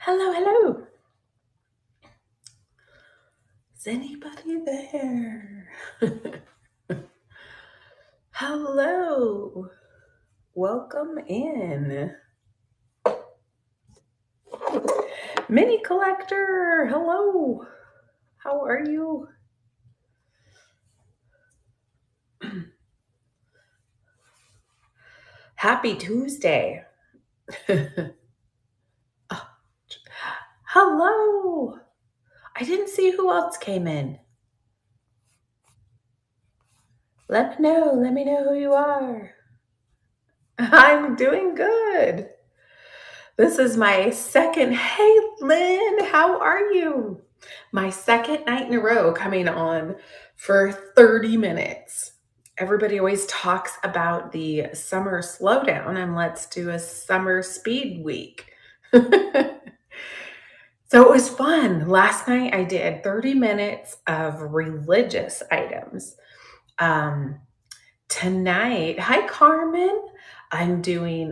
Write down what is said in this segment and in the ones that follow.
Hello, hello. Is anybody there? Hello. Welcome in. Mini Collector. Hello. How are you? Happy Tuesday. Oh, hello. I didn't see who else came in. Let me know. Let me know who you are. I'm doing good. This is my second. Hey, Lynn, how are you? My second night in a row coming on for 30 minutes. Everybody always talks about the summer slowdown, and let's do a summer speed week. So it was fun. Last night I did 30 minutes of religious items. Um, Tonight, hi Carmen. I'm doing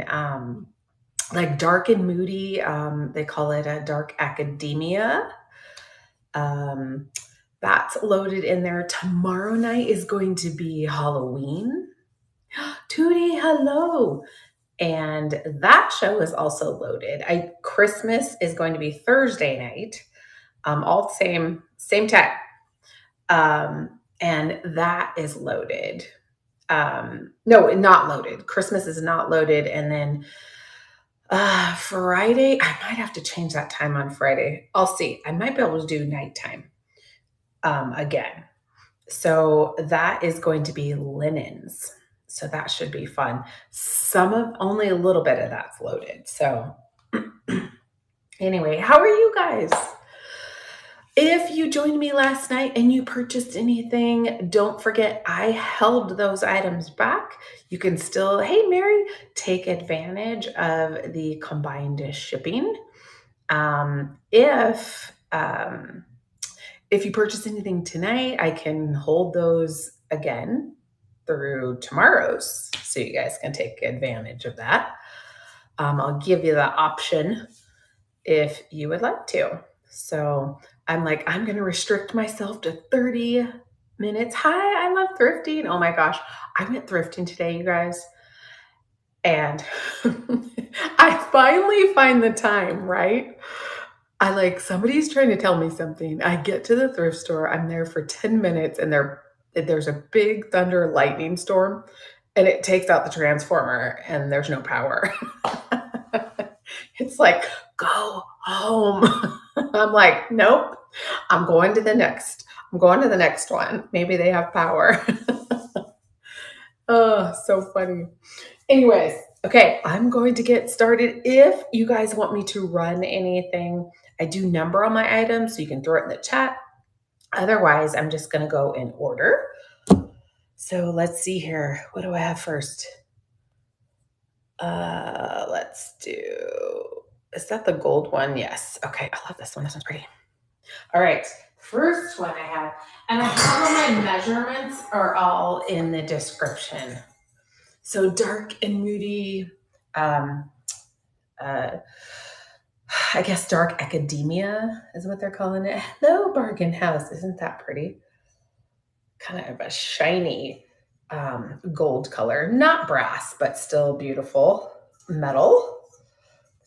like dark and moody. They call it a dark academia. Um, that's loaded in there. Tomorrow night is going to be Halloween. Tootie, hello. And that show is also loaded. Christmas is going to be Thursday night. All the same time. And that is loaded. No, not loaded. Christmas is not loaded. And then Friday, I might have to change that time on Friday. I'll see. I might be able to do nighttime again. So that is going to be linens. So that should be fun. Only a little bit of that's loaded. So anyway, how are you guys? If you joined me last night and you purchased anything, don't forget I held those items back. You can still, hey Mary, take advantage of the combined shipping. If you purchase anything tonight, I can hold those again through tomorrow's, so you guys can take advantage of that. I'll give you the option if you would like to. So I'm like, I'm going to restrict myself to 30 minutes. Hi, I love thrifting. Oh my gosh. I went thrifting today, you guys. And I finally find the time, right? Somebody's trying to tell me something. I get to the thrift store. I'm there for 10 minutes and there's a big thunder lightning storm and it takes out the transformer and there's no power. It's like, go home. I'm like, nope. I'm going to the next one. Maybe they have power. Oh, so funny. Anyways, okay, I'm going to get started. If you guys want me to run anything, I do number on my items, so you can throw it in the chat. Otherwise, I'm just going to go in order. So let's see here. What do I have first? Let's do, is that the gold one? Yes. Okay, I love this one. This one's pretty. All right, first one I have, and I have all my measurements are all in the description. So dark and moody, uh, I guess dark academia is what they're calling it. Hello, Bargain House. Isn't that pretty? Kind of a shiny gold color, not brass, but still beautiful metal.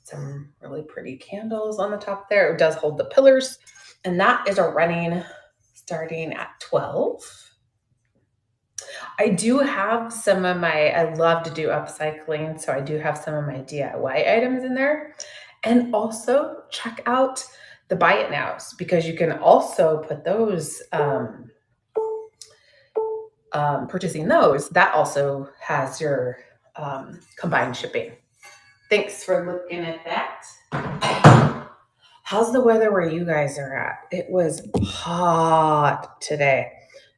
Some really pretty candles on the top there. It does hold the pillars. And that is a running starting at 12. I do have I love to do upcycling, so I do have some of my DIY items in there. And also check out the Buy It Nows, because you can also put those, purchasing those, that also has your combined shipping. Thanks for looking at that. How's the weather where you guys are at? It was hot today.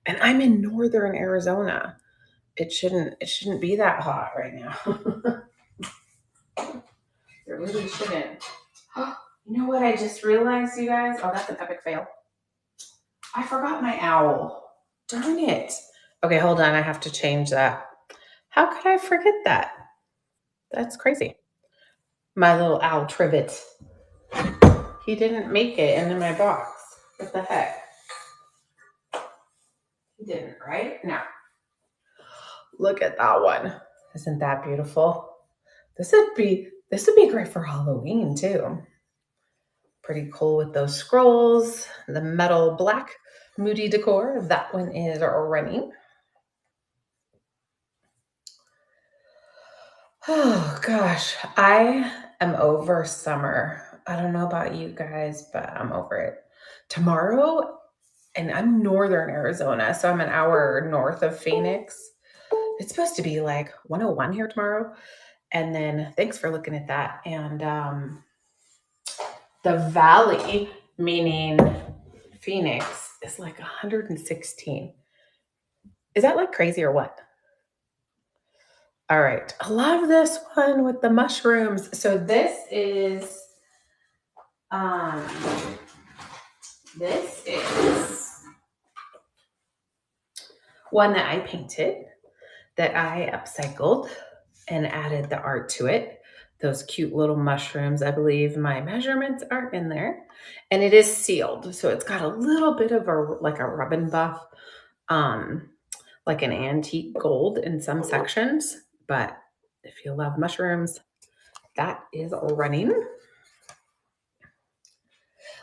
And I'm in northern Arizona. It shouldn't be that hot right now. It really shouldn't. You know what I just realized, you guys? Oh, that's an epic fail. I forgot my owl. Darn it. Okay, hold on. I have to change that. How could I forget that? That's crazy. My little owl trivet. he didn't make it into my box. What the heck? He didn't, right? No. Look at that one. Isn't that beautiful? This would be great for Halloween too. Pretty cool with those scrolls, the metal black moody decor. That one is running. Oh gosh, I am over summer. I don't know about you guys, but I'm over it. Tomorrow, and I'm northern Arizona, so I'm an hour north of Phoenix. It's supposed to be like 101 here tomorrow. And then thanks for looking at that. And the valley, meaning Phoenix, is like 116. Is that like crazy or what? All right. I love this one with the mushrooms. So um this is one that I painted that I upcycled and added the art to it. Those cute little mushrooms. I believe my measurements are in there. And it is sealed. So it's got a little bit of a rub buff, um, like an antique gold in some sections. But if you love mushrooms, that is running.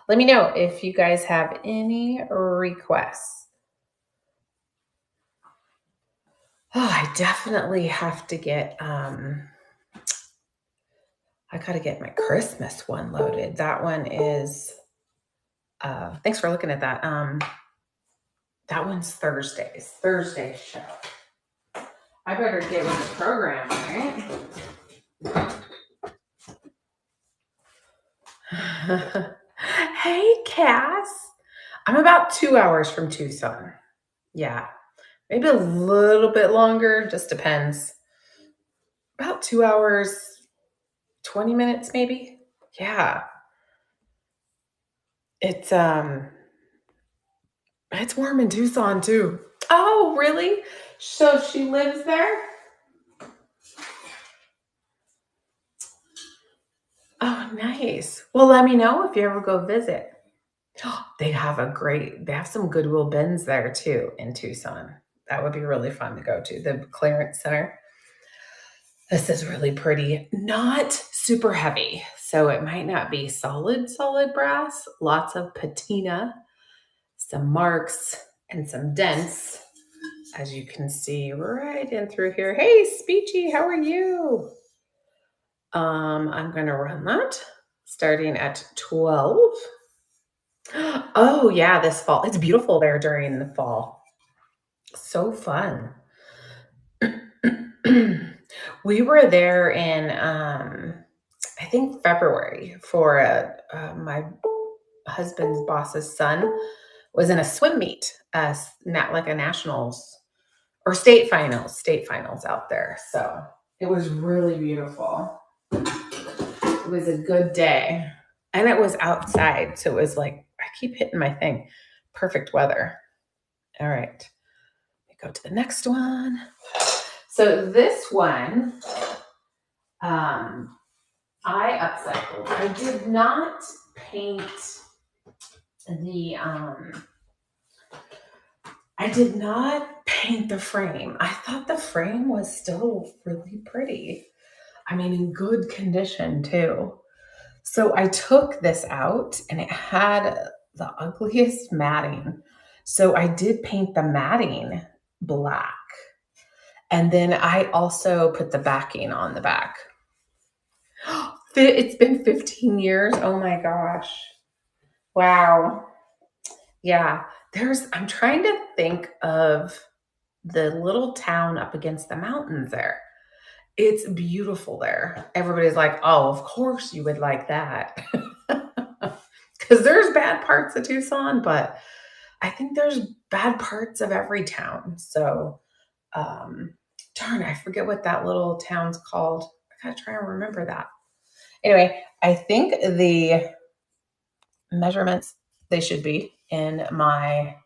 Let me know if you guys have any requests. Oh, I definitely have to get, I got to get my Christmas one loaded. That one is, thanks for looking at that. That one's Thursday's show. I better get with the program, right? Hey, Cass. I'm about 2 hours from Tucson. Yeah, maybe a little bit longer, just depends. About 2 hours, 20 minutes maybe. Yeah. It's warm in Tucson too. Oh, really? So she lives there? Oh, nice. Well, let me know if you ever go visit. They have some Goodwill bins there too in Tucson. That would be really fun to go to. The clearance center. This is really pretty, not super heavy. So it might not be solid brass, lots of patina, some marks, and some dents, as you can see right in through here. Hey, Speechy, how are you? I'm going to run that starting at 12. Oh, yeah, this fall. It's beautiful there during the fall. So fun. We were there in, I think, February for my husband's boss's son was in a swim meet, not like a nationals or state finals out there. So it was really beautiful. It was a good day. And it was outside. So it was like, I keep hitting my thing. Perfect weather. All right. Let me go to the next one. So this one, I upcycled. I did not paint the frame. I thought the frame was still really pretty. I mean, in good condition too. So I took this out and it had the ugliest matting. So I did paint the matting black. And then I also put the backing on the back. It's been 15 years. Oh my gosh. Wow. Yeah. I'm trying to think of the little town up against the mountains there. It's beautiful there. Everybody's like, oh, of course you would like that. Because there's bad parts of Tucson, but I think there's bad parts of every town. So, darn, I forget what that little town's called. I gotta try and remember that. Anyway, I think the measurements, they should be in my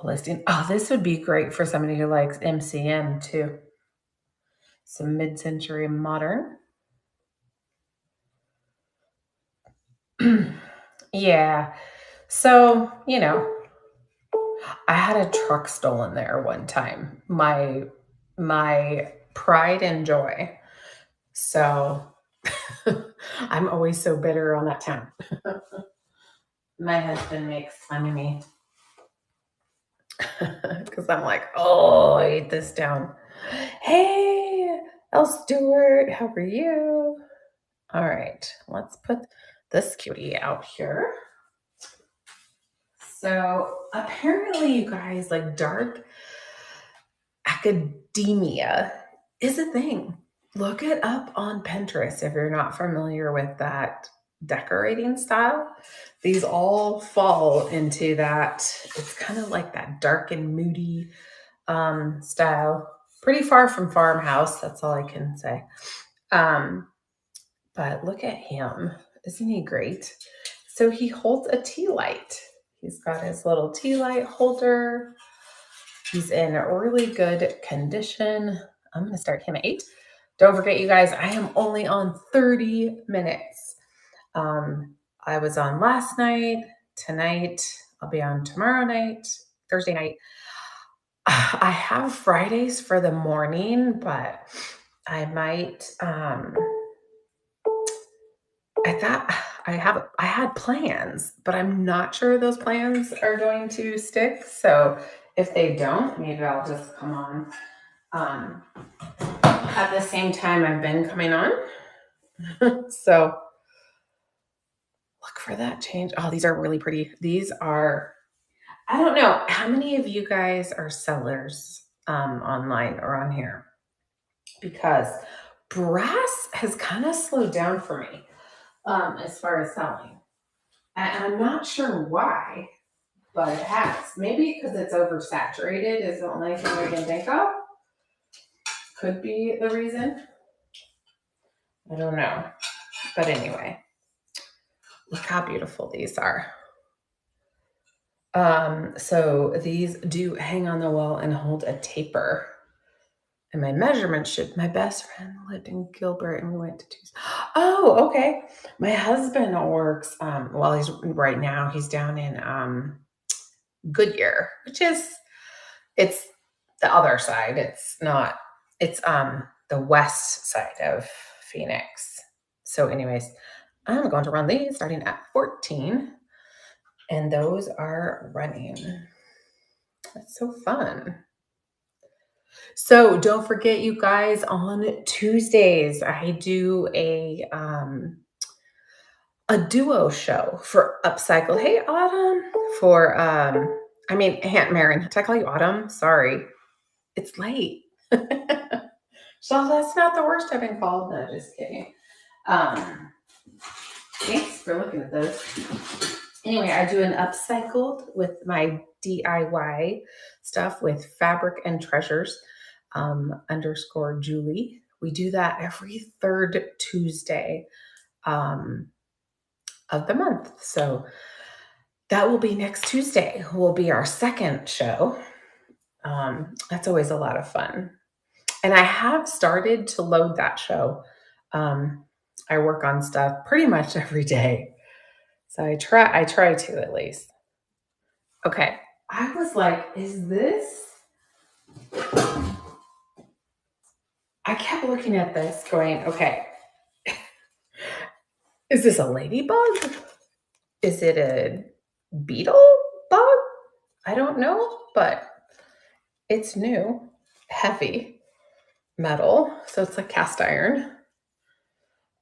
listing. Oh, this would be great for somebody who likes MCM too. Some mid-century modern. Yeah. So, I had a truck stolen there one time. My pride and joy. So I'm always so bitter on that town. My husband makes fun of me because I'm like, oh, I hate this town. Hey, El Stewart, how are you? All right, let's put this cutie out here. So apparently, you guys, like dark academia is a thing. Look it up on Pinterest if you're not familiar with that decorating style. These all fall into that. It's kind of like that dark and moody style. Pretty far from farmhouse. That's all I can say. Um, but look at him. Isn't he great? So he holds a tea light. He's got his little tea light holder. He's in really good condition. I'm going to start him at 8. Don't forget, you guys, I am only on 30 minutes. I was on last night, tonight. I'll be on tomorrow night, Thursday night. I have Fridays for the morning, but I might. I thought I had plans, but I'm not sure those plans are going to stick. So if they don't, maybe I'll just come on um, at the same time I've been coming on. So look for that change. Oh, these are really pretty. These are, I don't know, how many of you guys are sellers online or on here? Because brass has kind of slowed down for me as far as selling. And I'm not sure why, but it has. Maybe because it's oversaturated is the only thing I can think of. Could be the reason. I don't know. But anyway, look how beautiful these are. So these do hang on the wall and hold a taper. And my measurement should, my best friend lived in Gilbert and we went to Tuesday. Oh, okay. My husband works, well, he's right now, he's down in Goodyear, which is, it's the other side. It's not, it's the west side of Phoenix. So anyways, I'm going to run these starting at 14 and those are running. That's so fun. So don't forget, you guys, on Tuesdays, I do a duo show for Upcycle. Hey, Autumn. For Aunt Marin. Did I call you Autumn? Sorry. It's late. So that's not the worst I've been called. No, just kidding. Thanks for looking at those. Anyway, I do an upcycled with my DIY stuff with Fabric and Treasures _ Julie. We do that every third Tuesday of the month. So that will be next Tuesday, will be our second show. That's always a lot of fun. And I have started to load that show. I work on stuff pretty much every day. So I try to at least. Okay. I was like, is this? I kept looking at this going, okay, is this a ladybug? Is it a beetle bug? I don't know, but it's new, heavy metal. So it's like cast iron.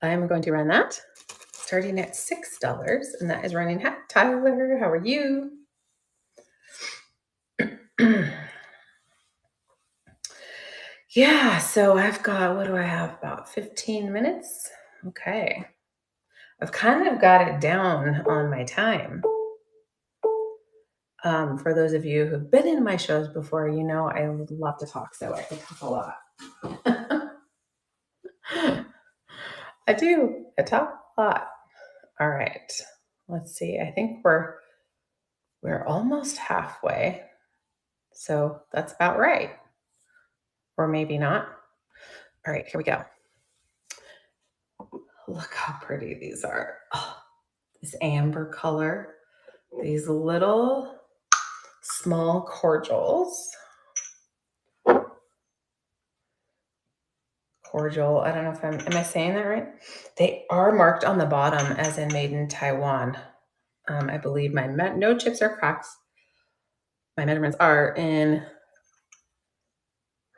I'm going to run that starting at $6, and that is running. Hi, Tyler, how are you? Yeah, so I've got, what do I have? About 15 minutes. Okay. I've kind of got it down on my time. For those of you who've been in my shows before, you know I love to talk, so I can talk a lot. I do. I talk a lot. All right. Let's see. I think we're almost halfway. So that's about right. Or maybe not. All right, here we go. Look how pretty these are. Oh, this amber color, these little small cordials. Cordial, I don't know if am I saying that right? They are marked on the bottom as in made in Taiwan. I believe no chips or cracks. My measurements are in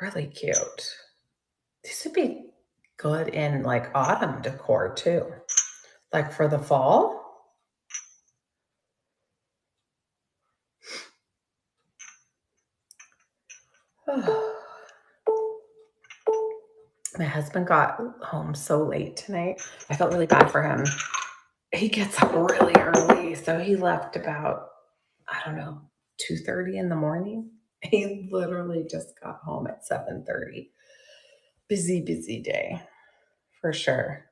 really cute. These would be good in like autumn decor too. Like for the fall. My husband got home so late tonight. I felt really bad for him. He gets up really early, so he left about, I don't know, 2:30 in the morning. He literally just got home at 7:30. Busy day for sure.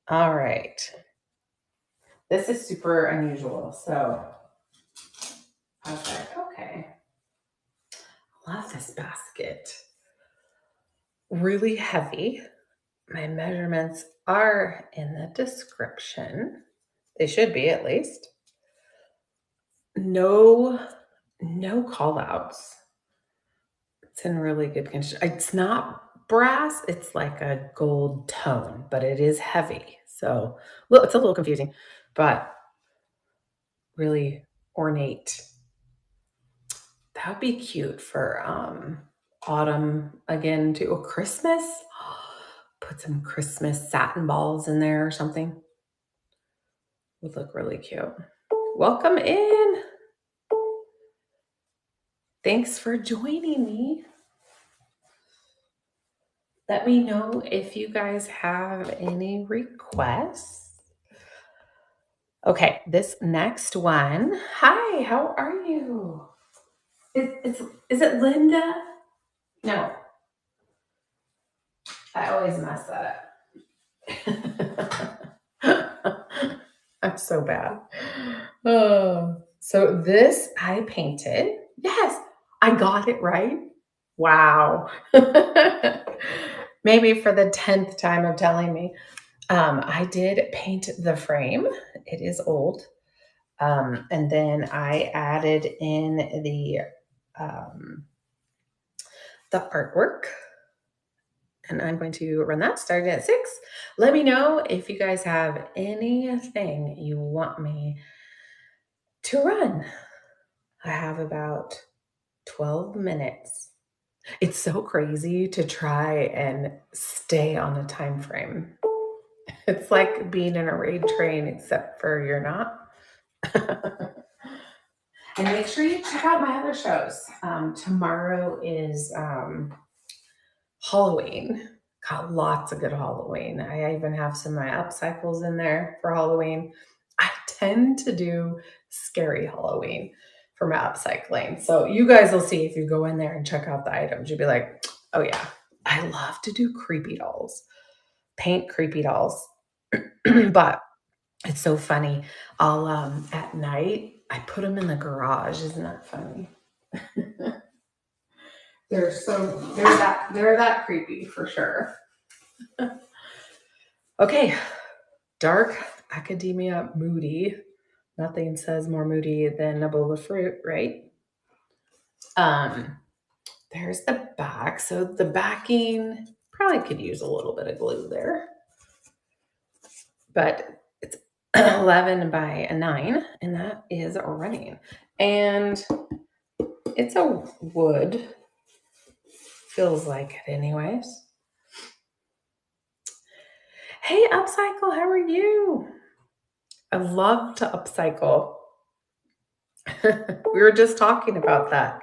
All right. This is super unusual. So I was like, okay, love this basket. Really heavy. My measurements are in the description. They should be at least. No call outs. It's in really good condition. It's not brass, it's like a gold tone, but it is heavy. So it's a little confusing, but really ornate. That would be cute for autumn again too. Or Christmas. Put some Christmas satin balls in there or something. Would look really cute. Welcome in. Thanks for joining me. Let me know if you guys have any requests. Okay, this next one. Hi, how are you? Is it Linda? No. I always mess that up. I'm so bad. Oh, so this I painted. Yes, I got it right. Wow. Maybe for the 10th time of telling me. I did paint the frame. It is old. And then I added in the artwork. And I'm going to run that starting at 6. Let me know if you guys have anything you want me to run. I have about 12 minutes. It's so crazy to try and stay on a time frame. It's like being in a raid train, except for you're not. And make sure you check out my other shows. Tomorrow is Halloween. Got lots of good Halloween. I even have some of my upcycles in there for Halloween. I tend to do scary Halloween for my upcycling. So you guys will see if you go in there and check out the items. You'll be like, oh yeah, I love to do creepy dolls, paint creepy dolls. But it's so funny. I'll at night I put them in the garage. Isn't that funny? they're that creepy for sure. Okay, dark academia moody. Nothing says more moody than a bowl of fruit, right? There's the back. So the backing probably could use a little bit of glue there, but it's 11 by 9, and that is running. And it's a wood. Feels like it anyways. Hey, Upcycle, how are you? I love to upcycle. We were just talking about that.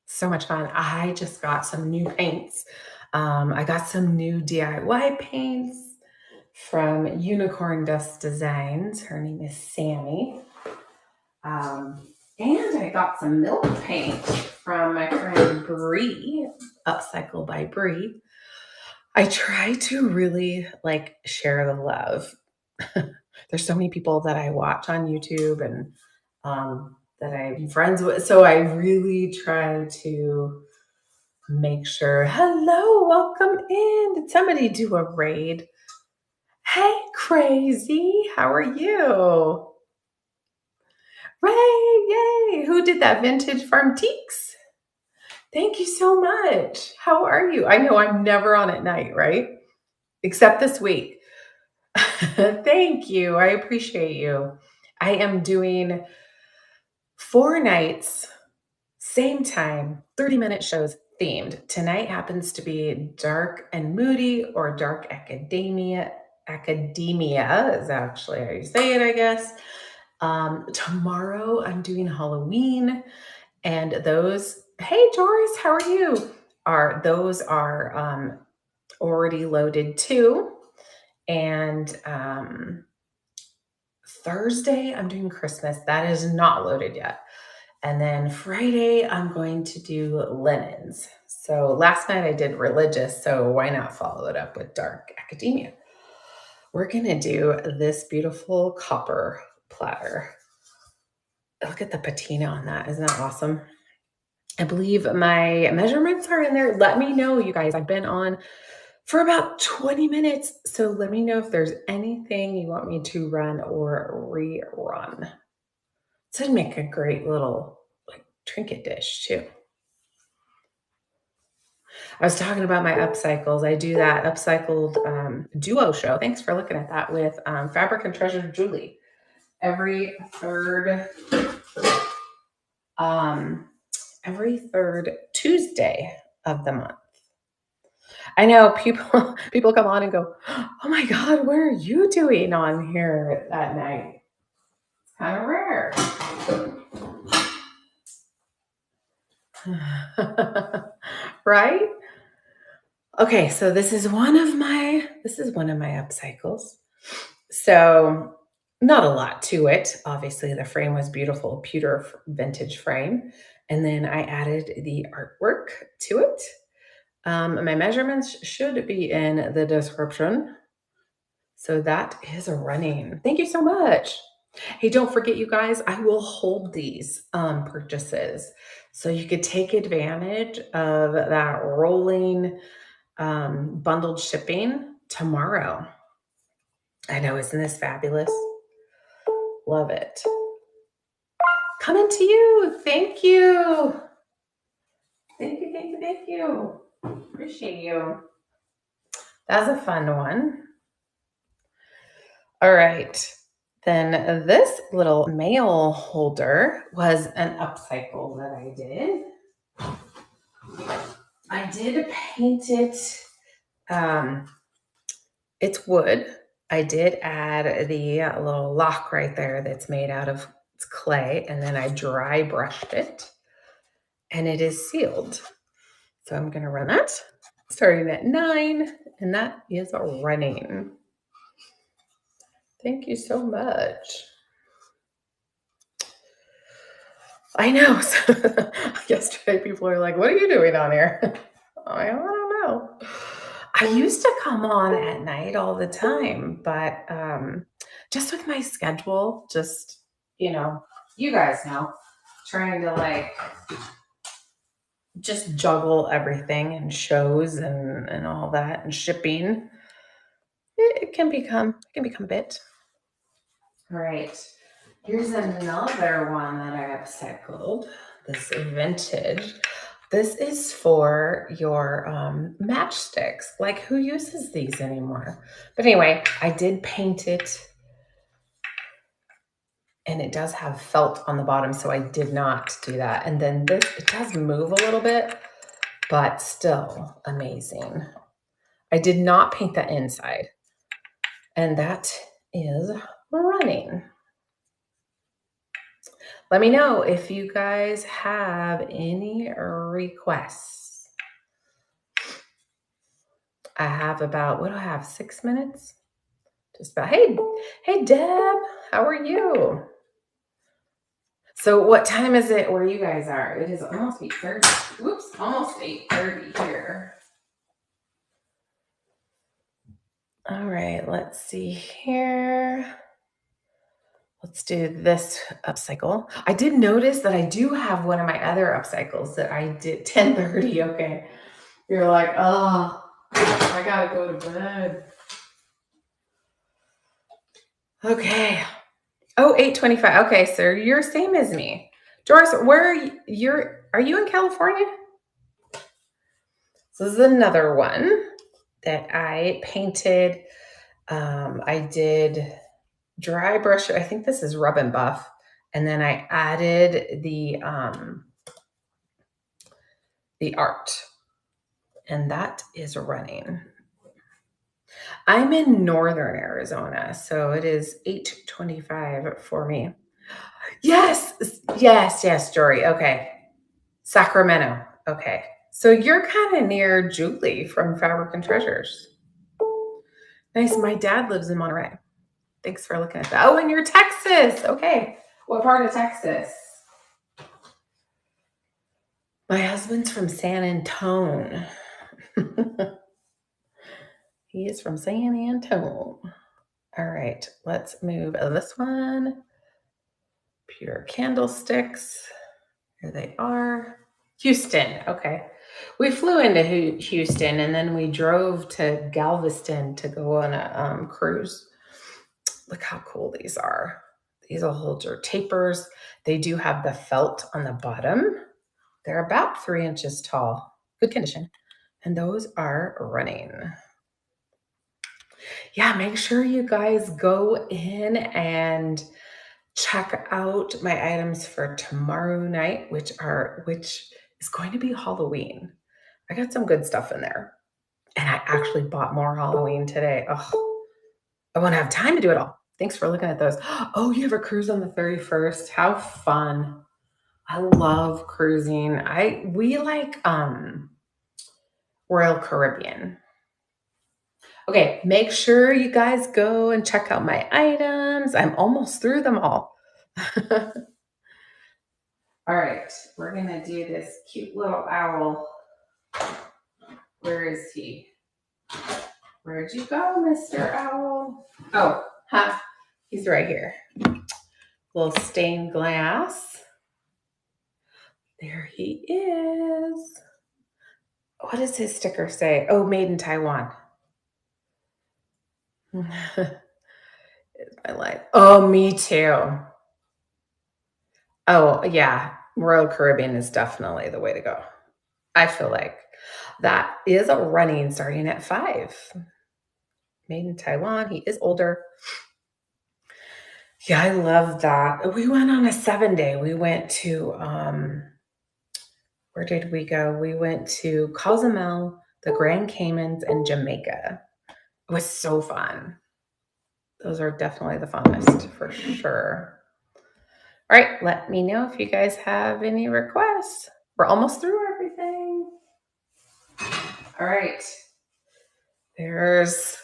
So much fun. I just got some new paints. I got some new DIY paints from Unicorn Dust Designs. Her name is Sammy. And I got some milk paint from my friend Bree, Upcycle by Bree. I try to really share the love. There's so many people that I watch on YouTube and that I'm friends with. So I really try to make sure, hello, welcome in. Did somebody do a raid? Hey, Crazy. How are you? Ray, yay. Who did that Vintage Farm Teaks? Thank you so much. How are you? I know I'm never on at night, right? Except this week. Thank you. I appreciate you. I am doing 4 nights, same time, 30-minute shows themed. Tonight happens to be dark and moody or dark academia. Academia is actually how you say it, I guess. Tomorrow I'm doing Halloween, and those, hey Joris, how are you? Those are already loaded too. And Thursday I'm doing Christmas. That is not loaded yet. And then Friday I'm going to do linens. So last night I did religious, so why not follow it up with dark academia? We're gonna do this beautiful copper platter. Look at the patina on that. Isn't that awesome? I believe my measurements are in there. Let me know, you guys. I've been on for about 20 minutes. So let me know if there's anything you want me to run or rerun. This would make a great little like trinket dish too. I was talking about my upcycles. I do that upcycled duo show. Thanks for looking at that with Fabric and Treasure Julie every third um, every third Tuesday of the month. I know people come on and go, "Oh my God, what are you doing on here at night?" It's kind of rare. Right? Okay, so this is one of my upcycles. So not a lot to it. Obviously, the frame was beautiful, pewter vintage frame. And then I added the artwork to it. My measurements should be in the description. So that is running. Thank you so much. Hey, don't forget, you guys, I will hold these purchases. So you could take advantage of that rolling bundled shipping tomorrow. I know, isn't this fabulous? Love it. Coming to you. Thank you. Thank you, thank you, thank you. Appreciate you. That's a fun one. All right. Then this little mail holder was an upcycle that I did. I did paint it. It's wood. I did add the little lock right there that's made out of clay, and then I dry brushed it, and it is sealed. So I'm going to run that starting at 9, and that is running. Thank you so much. I know. Yesterday, people are like, "What are you doing on here?" I don't know. I used to come on at night all the time, but just with my schedule, just, you guys know, trying to like just juggle everything and shows and all that and shipping, it can become a bit. All right. Here's another one that I upcycled. This vintage. This is for your matchsticks. Like, who uses these anymore? But anyway, I did paint it, and it does have felt on the bottom, so I did not do that. And then this, it does move a little bit, but still amazing. I did not paint the inside, and that is running. Let me know if you guys have any requests. I have about, what do I have, 6 minutes? Just about. Hey, Deb, how are you? So what time is it where you guys are? It is almost 8:30. Whoops, almost 8:30 here. All right, let's see here. Let's do this upcycle. I did notice that I do have one of my other upcycles that I did 10:30. Okay. You're like, oh, I gotta go to bed. Okay. Oh, 8:25. Okay, so you're same as me. Doris, where are you in California? So this is another one that I painted. I did dry brush. I think this is Rub and Buff. And then I added the art. And that is running. I'm in northern Arizona, so it is 8:25 for me. Yes, yes, Jory. Okay. Sacramento. Okay. So you're kind of near Julie from Fabric and Treasures. Nice. My dad lives in Monterey. Thanks for looking at that. Oh, and you're Texas. Okay. What part of Texas? My husband's from San Antone. He is from San Antone. All right. Let's move this one. Pure candlesticks. Here they are. Houston. Okay. We flew into Houston and then we drove to Galveston to go on a cruise. Look how cool these are. These will hold your tapers. They do have the felt on the bottom. They're about 3 inches tall. Good condition. And those are running. Yeah, make sure you guys go in and check out my items for tomorrow night, which is going to be Halloween. I got some good stuff in there. And I actually bought more Halloween today. Oh, I won't have time to do it all. Thanks for looking at those. Oh, you have a cruise on the 31st. How fun. I love cruising. We like Royal Caribbean. Okay, make sure you guys go and check out my items. I'm almost through them all. All right, we're gonna do this cute little owl. Where is he? Where'd you go, Mr. Owl? Oh, he's right here. Little stained glass. There he is. What does his sticker say? Oh, made in Taiwan. It's my life. Oh, me too. Oh, yeah. Royal Caribbean is definitely the way to go. I feel like that is a running starting at 5. Made in Taiwan. He is older. Yeah, I love that. We went on a 7-day. We went to where did we go? We went to Cozumel, the Grand Caymans, and Jamaica. It was so fun. Those are definitely the funnest for sure. All right, let me know if you guys have any requests. We're almost through everything. All right. There's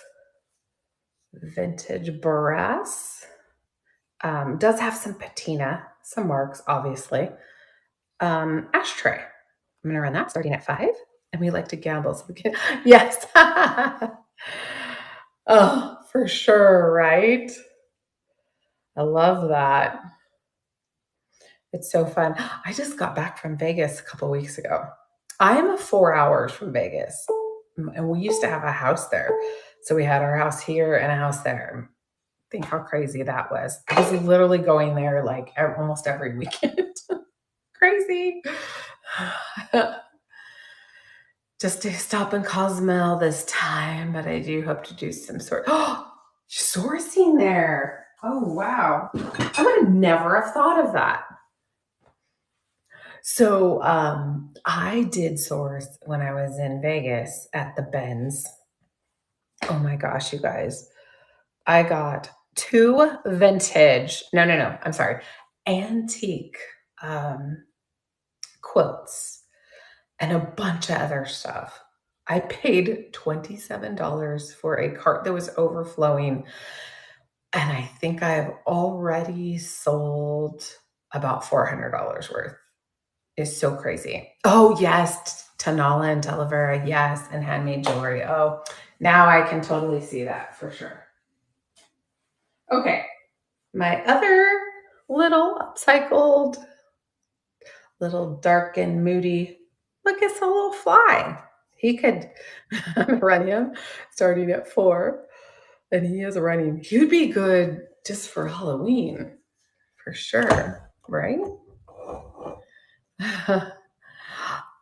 vintage brass. Does have some patina, some marks, obviously. Ashtray. I'm gonna run that starting at 5. And we like to gamble, so we can yes. Oh, for sure, right? I love that. It's so fun. I just got back from Vegas a couple weeks ago. I'm 4 hours from Vegas, and we used to have a house there. So we had our house here and a house there. Think how crazy that was. I was literally going there like almost every weekend. Crazy. Just to stop in Cozumel this time, but I do hope to do some sort. Oh, sourcing there. Oh, wow. I would have never have thought of that. So I did source when I was in Vegas at the Benz. Oh my gosh, you guys. I got 2 vintage, no, I'm sorry, antique quilts and a bunch of other stuff. I paid $27 for a cart that was overflowing. And I think I've already sold about $400 worth. It's so crazy. Oh, yes. Tanala and Talavera. Yes. And handmade jewelry. Oh, now I can totally see that for sure. Okay. My other little upcycled, little dark and moody. Look, it's a little fly. He could run him starting at 4. And he is running. He would be good just for Halloween, for sure, right?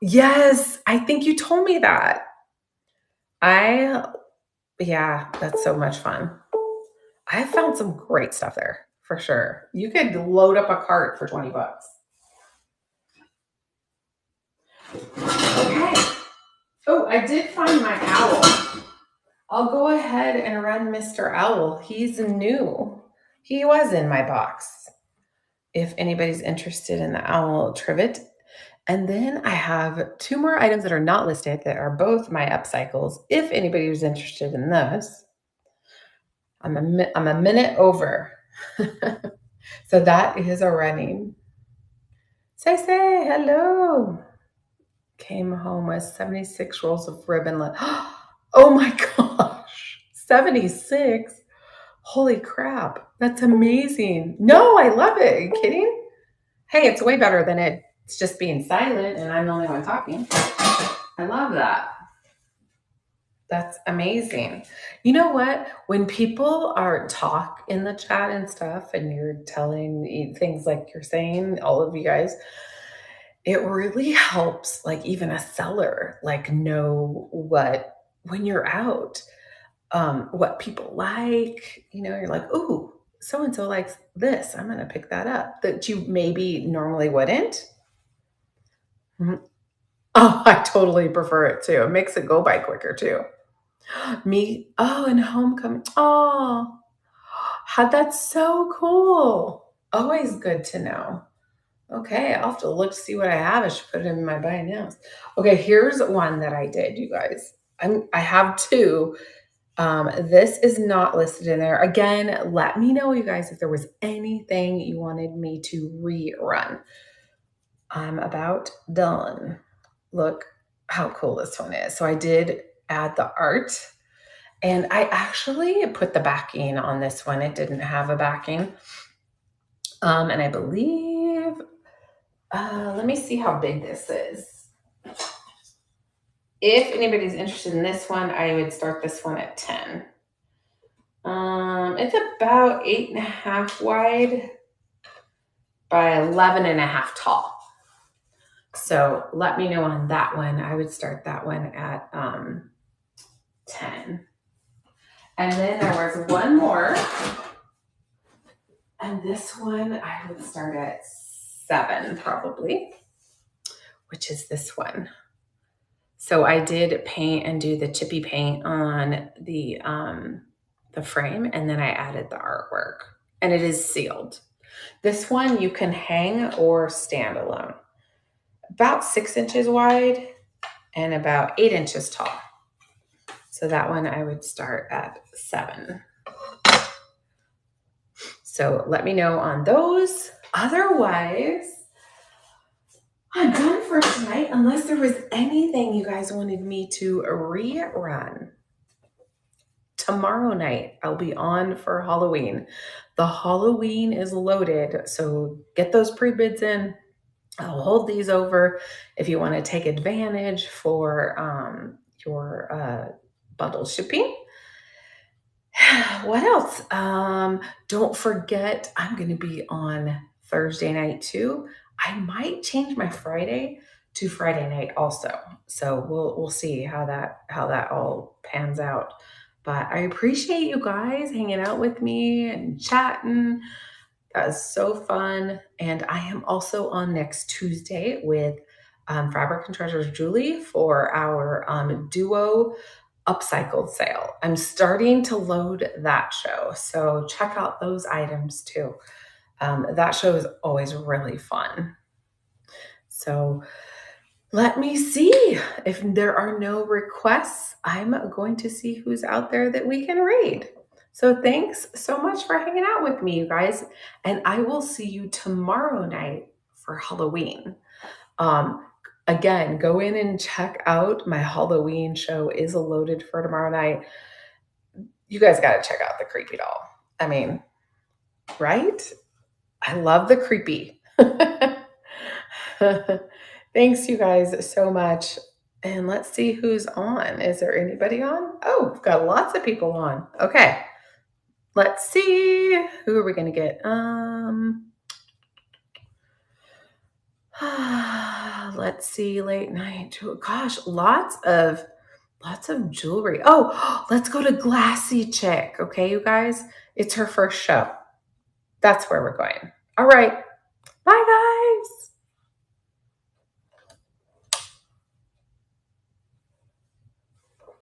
Yes, I think you told me that. I Yeah, that's so much fun. I found some great stuff there for sure. You could load up a cart for 20 bucks. Okay. Oh, I did find my owl. I'll go ahead and run Mr. Owl. He's new. He was in my box. If anybody's interested in the owl trivet. And then I have two more items that are not listed that are both my upcycles. If anybody was interested in those, I'm a minute over. So that is a running. Say, hello. Came home with 76 rolls of ribbon. Oh my gosh, 76. Holy crap. That's amazing. No, I love it. Are you kidding? Hey, it's way better than it's just being silent and I'm the only one talking. I love that. That's amazing. You know what? When people are talk in the chat and stuff, and you're telling things like you're saying, all of you guys, it really helps, like even a seller, like know what when you're out, what people like. You're like, "Ooh, so and so likes this. I'm going to pick that up." That you maybe normally wouldn't. Mhm. Oh, I totally prefer it too. It makes it go by quicker too. Me, oh, and homecoming. Oh, how that's so cool. Always good to know. Okay, I'll have to look to see what I have. I should put it in my buy nows. Okay, here's one that I did, you guys. I have two. This is not listed in there. Again, let me know, you guys, if there was anything you wanted me to rerun. I'm about done. Look how cool this one is. So I did add the art. And I actually put the backing on this one. It didn't have a backing. And I believe, let me see how big this is. If anybody's interested in this one, I would start this one at 10. It's about 8.5 wide by 11.5 tall. So let me know on that one. I would start that one at 10. And then there was one more. And this one I would start at 7 probably, which is this one. So I did paint and do the chippy paint on the frame, and then I added the artwork, and it is sealed. This one you can hang or stand alone. About 6 inches wide and about 8 inches tall. So that one I would start at 7. So let me know on those. Otherwise, I'm done for tonight, unless there was anything you guys wanted me to rerun. Tomorrow night, I'll be on for Halloween. The Halloween is loaded, so get those pre-bids in. I'll hold these over if you want to take advantage for your bundle shipping. What else? Don't forget, I'm going to be on Thursday night too. I might change my Friday to Friday night also. So we'll see how that all pans out. But I appreciate you guys hanging out with me and chatting. That was so fun. And I am also on next Tuesday with Fabric and Treasures Julie for our duo upcycled sale. I'm starting to load that show. So check out those items too. That show is always really fun. So let me see if there are no requests. I'm going to see who's out there that we can raid. So thanks so much for hanging out with me, you guys. And I will see you tomorrow night for Halloween. Again, go in and check out my Halloween show is loaded for tomorrow night. You guys got to check out the creepy doll. I mean, right? I love the creepy. Thanks, you guys, so much. And let's see who's on. Is there anybody on? Oh, we've got lots of people on. Okay. Let's see. Who are we going to get? Let's see. Late night. Gosh, lots of jewelry. Oh, let's go to Glassy Chick. Okay, you guys. It's her first show. That's where we're going. All right.